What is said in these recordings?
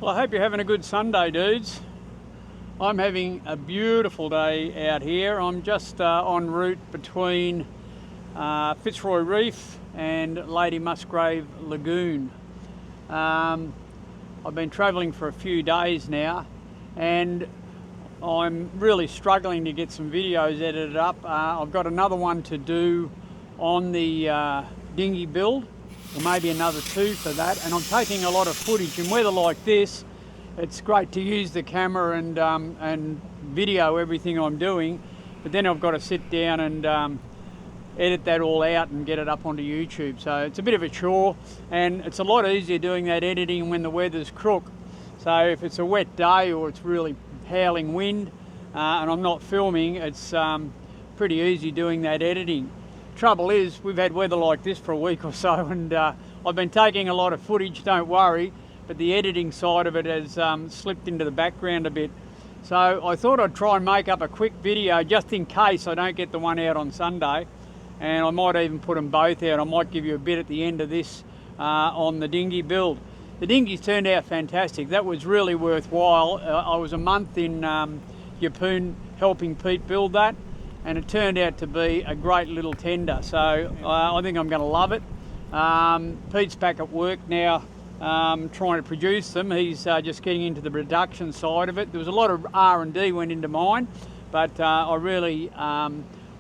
Well, I hope you're having a good Sunday, dudes. I'm having a beautiful day out here. I'm just en route between Fitzroy Reef and Lady Musgrave Lagoon. I've been travelling for a few days now and I'm really struggling to get some videos edited up. I've got another one to do on the dinghy build, or maybe another two for that, and I'm taking a lot of footage. In weather like this, it's great to use the camera and video everything I'm doing, but then I've got to sit down and edit that all out and get it up onto YouTube. So it's a bit of a chore, and it's a lot easier doing that editing when the weather's crook. So if it's a wet day or it's really howling wind and I'm not filming, it's pretty easy doing that editing. Trouble is, we've had weather like this for a week or so, and I've been taking a lot of footage, don't worry, but the editing side of it has slipped into the background a bit. So I thought I'd try and make up a quick video just in case I don't get the one out on Sunday, and I might even put them both out. I might give you a bit at the end of this on the dinghy build. The dinghy's turned out fantastic. That was really worthwhile. I was a month in Yeppoon helping Pete build that, and it turned out to be a great little tender. So I think I'm going to love it. Pete's back at work now trying to produce them. He's just getting into the production side of it. There was a lot of R&D went into mine, but I really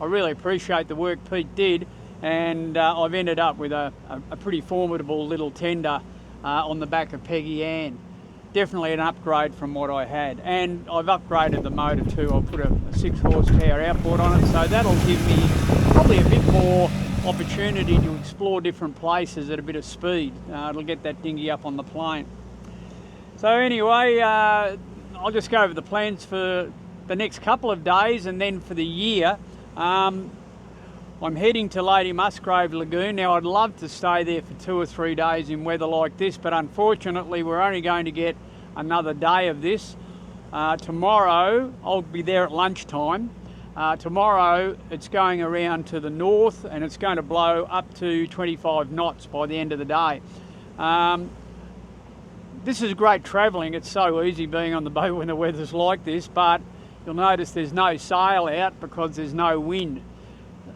appreciate the work Pete did, and I've ended up with a pretty formidable little tender on the back of Peggy-Anne. Definitely an upgrade from what I had, and I've upgraded the motor too. I'll put a 6 horsepower outboard on it, so that'll give me probably a bit more opportunity to explore different places at a bit of speed. It'll get that dinghy up on the plane. So anyway, I'll just go over the plans for the next couple of days and then for the year. I'm heading to Lady Musgrave Lagoon. Now, I'd love to stay there for 2 or 3 days in weather like this, but unfortunately we're only going to get another day of this. Tomorrow I'll be there at lunchtime. Tomorrow it's going around to the north and it's going to blow up to 25 knots by the end of the day. This is great travelling. It's so easy being on the boat when the weather's like this, but you'll notice there's no sail out because there's no wind.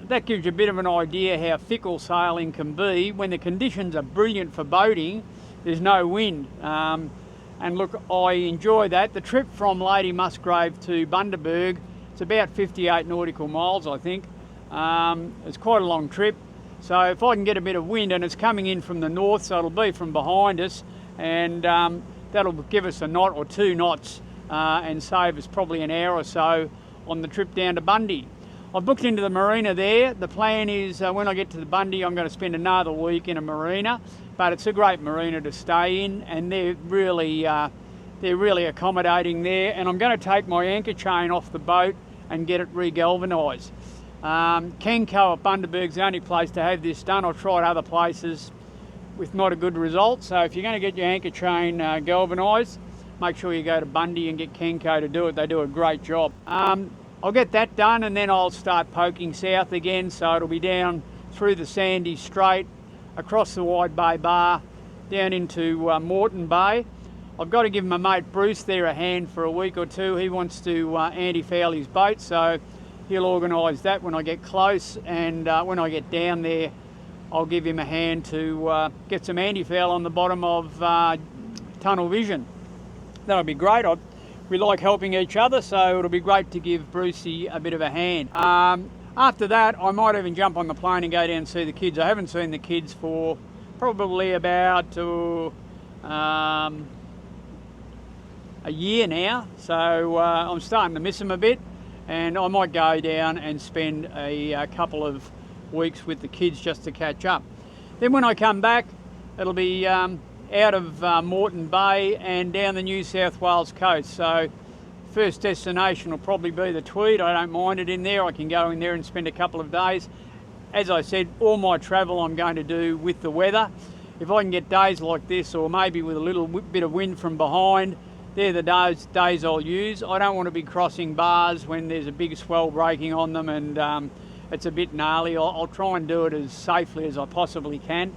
That gives you a bit of an idea how fickle sailing can be. When the conditions are brilliant for boating, there's no wind. And look, I enjoy that. The trip from Lady Musgrave to Bundaberg, it's about 58 nautical miles, I think. It's quite a long trip. So if I can get a bit of wind, and it's coming in from the north, so it'll be from behind us, and that'll give us a knot or 2 knots and save us probably an hour or so on the trip down to Bundy. I've booked into the marina there. The plan is when I get to the Bundy, I'm going to spend another week in a marina, but it's a great marina to stay in, and they're really accommodating there. And I'm going to take my anchor chain off the boat and get it re-galvanised. Kenko at Bundaberg's the only place to have this done. I've tried other places with not a good result. So if you're going to get your anchor chain galvanised, make sure you go to Bundy and get Kenko to do it. They do a great job. I'll get that done and then I'll start poking south again, so it'll be down through the Sandy Strait, across the Wide Bay Bar, down into Moreton Bay. I've got to give my mate Bruce there a hand for a week or two. He wants to anti-foul his boat, so he'll organise that when I get close, and when I get down there I'll give him a hand to get some anti-foul on the bottom of Tunnel Vision. That'll be great. We like helping each other, so it'll be great to give Brucey a bit of a hand. After that, I might even jump on the plane and go down and see the kids. I haven't seen the kids for probably about a year now, so I'm starting to miss them a bit, and I might go down and spend a couple of weeks with the kids just to catch up. Then when I come back, it'll be out of Moreton Bay and down the New South Wales coast. So first destination will probably be the Tweed. I don't mind it in there. I can go in there and spend a couple of days. As I said, all my travel I'm going to do with the weather. If I can get days like this, or maybe with a little bit of wind from behind, they're the days I'll use. I don't want to be crossing bars when there's a big swell breaking on them and it's a bit gnarly. I'll try and do it as safely as I possibly can.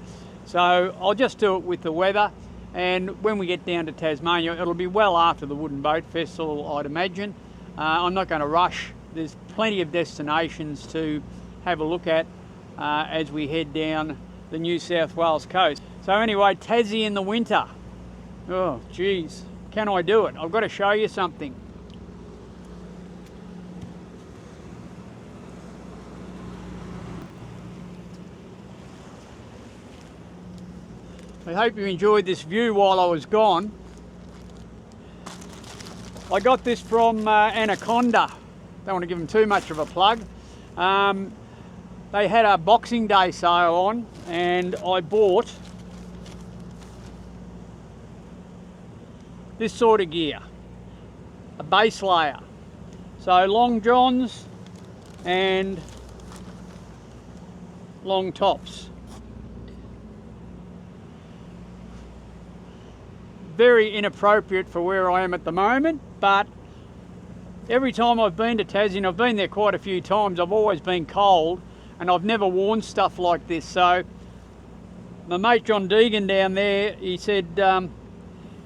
So I'll just do it with the weather, and when we get down to Tasmania, it'll be well after the Wooden Boat Festival, I'd imagine. I'm not going to rush. There's plenty of destinations to have a look at as we head down the New South Wales coast. So anyway, Tassie in the winter. Oh geez, can I do it? I've got to show you something. I hope you enjoyed this view while I was gone. I got this from Anaconda. Don't want to give them too much of a plug. They had a Boxing Day sale on, and I bought this sort of gear, a base layer. So long johns and long tops. Very inappropriate for where I am at the moment, but every time I've been to Tassie, and I've been there quite a few times, I've always been cold and I've never worn stuff like this. So my mate John Deegan down there, he said,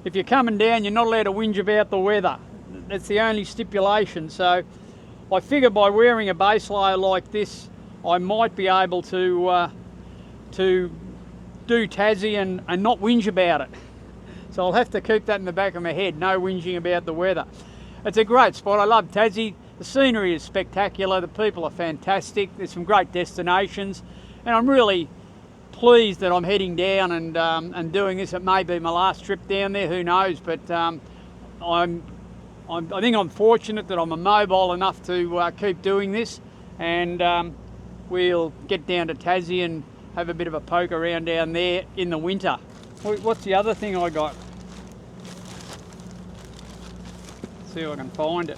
if you're coming down, you're not allowed to whinge about the weather. That's the only stipulation. So I figure by wearing a base layer like this, I might be able to do Tassie and not whinge about it. So I'll have to keep that in the back of my head, no whinging about the weather. It's a great spot. I love Tassie. The scenery is spectacular. The people are fantastic. There's some great destinations, and I'm really pleased that I'm heading down and doing this. It may be my last trip down there, who knows, but I think I'm fortunate that I'm mobile enough to keep doing this, and we'll get down to Tassie and have a bit of a poke around down there in the winter. What's the other thing I got? Let's see if I can find it.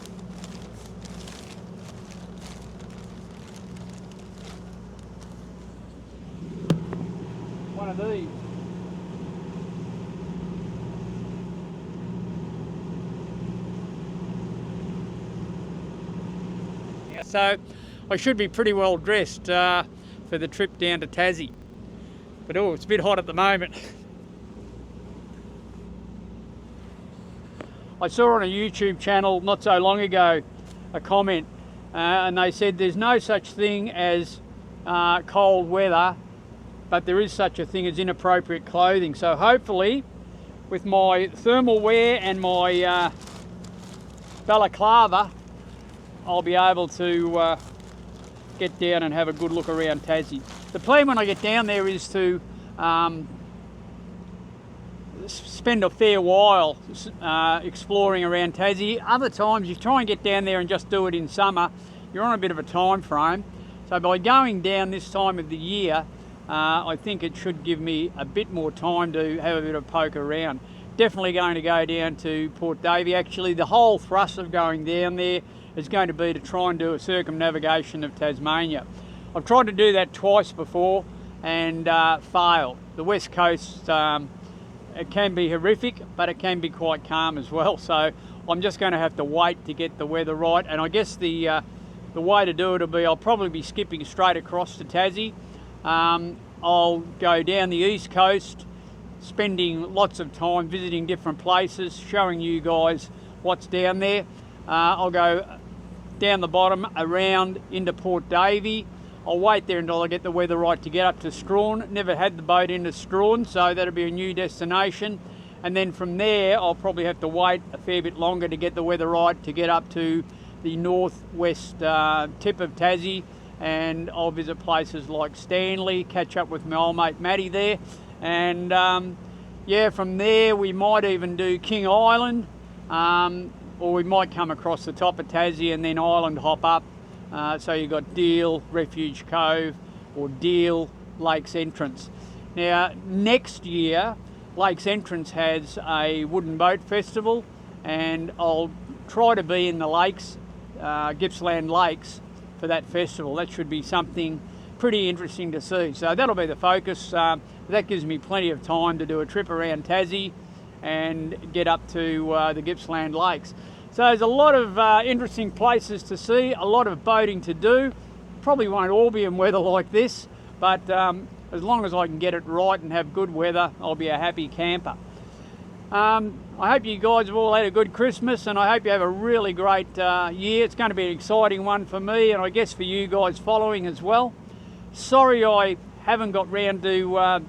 One of these. Yeah, so I should be pretty well dressed for the trip down to Tassie. But oh, it's a bit hot at the moment. I saw on a YouTube channel not so long ago a comment and they said there's no such thing as cold weather, but there is such a thing as inappropriate clothing. So hopefully with my thermal wear and my balaclava, I'll be able to get down and have a good look around Tassie. The plan when I get down there is to spend a fair while exploring around Tassie. Other times you try and get down there and just do it in summer, you're on a bit of a time frame. So by going down this time of the year, I think it should give me a bit more time to have a bit of poke around. Definitely going to go down to Port Davey. Actually, the whole thrust of going down there is going to be to try and do a circumnavigation of Tasmania. I've tried to do that twice before and failed. The west coast, it can be horrific, but it can be quite calm as well. So I'm just going to have to wait to get the weather right. And I guess the way to do it will be I'll probably be skipping straight across to Tassie. I'll go down the east coast, spending lots of time visiting different places, showing you guys what's down there. I'll go down the bottom around into Port Davey. I'll wait there until I get the weather right to get up to Strawn. Never had the boat into Strawn, so that'll be a new destination. And then from there, I'll probably have to wait a fair bit longer to get the weather right to get up to the northwest tip of Tassie. And I'll visit places like Stanley, catch up with my old mate Matty there. And yeah, from there we might even do King Island, or we might come across the top of Tassie and then island hop up. So you've got Deal, Refuge Cove, or Deal, Lakes Entrance. Now, next year, Lakes Entrance has a wooden boat festival, and I'll try to be in the lakes, Gippsland Lakes, for that festival. That should be something pretty interesting to see. So that'll be the focus. That gives me plenty of time to do a trip around Tassie and get up to the Gippsland Lakes. So there's a lot of interesting places to see, a lot of boating to do. Probably won't all be in weather like this, but as long as I can get it right and have good weather, I'll be a happy camper. I hope you guys have all had a good Christmas, and I hope you have a really great year. It's going to be an exciting one for me, and I guess for you guys following as well. Sorry I haven't got round to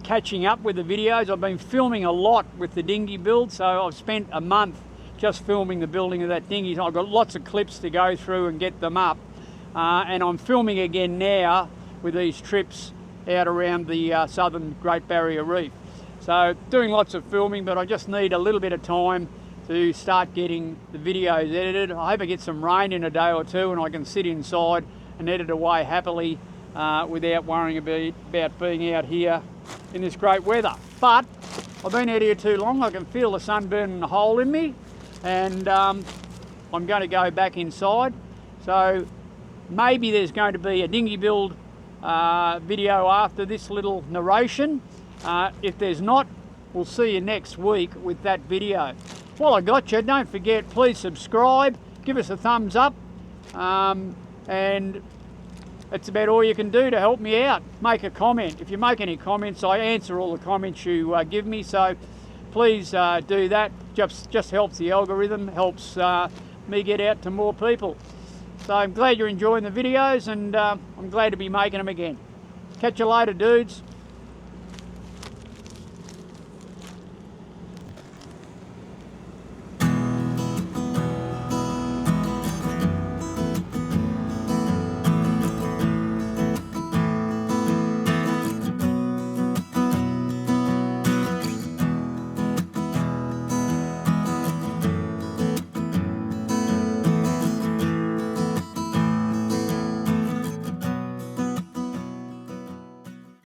catching up with the videos. I've been filming a lot with the dinghy build, so I've spent a month just filming the building of that dinghy. I've got lots of clips to go through and get them up, and I'm filming again now with these trips out around the southern Great Barrier Reef. So doing lots of filming, but I just need a little bit of time to start getting the videos edited. I hope I get some rain in a day or two and I can sit inside and edit away happily without worrying about being out here in this great weather. But I've been out here too long. I can feel the sun burning a hole in me, and I'm going to go back inside. So maybe there's going to be a dinghy build video after this little narration. If there's not, we'll see you next week with that video. While I got you, don't forget, please subscribe, give us a thumbs up, and that's about all you can do to help me out. Make a comment. If you make any comments, I answer all the comments you give me, so please do that. Just helps the algorithm, helps me get out to more people. So I'm glad you're enjoying the videos, and I'm glad to be making them again. Catch you later, dudes.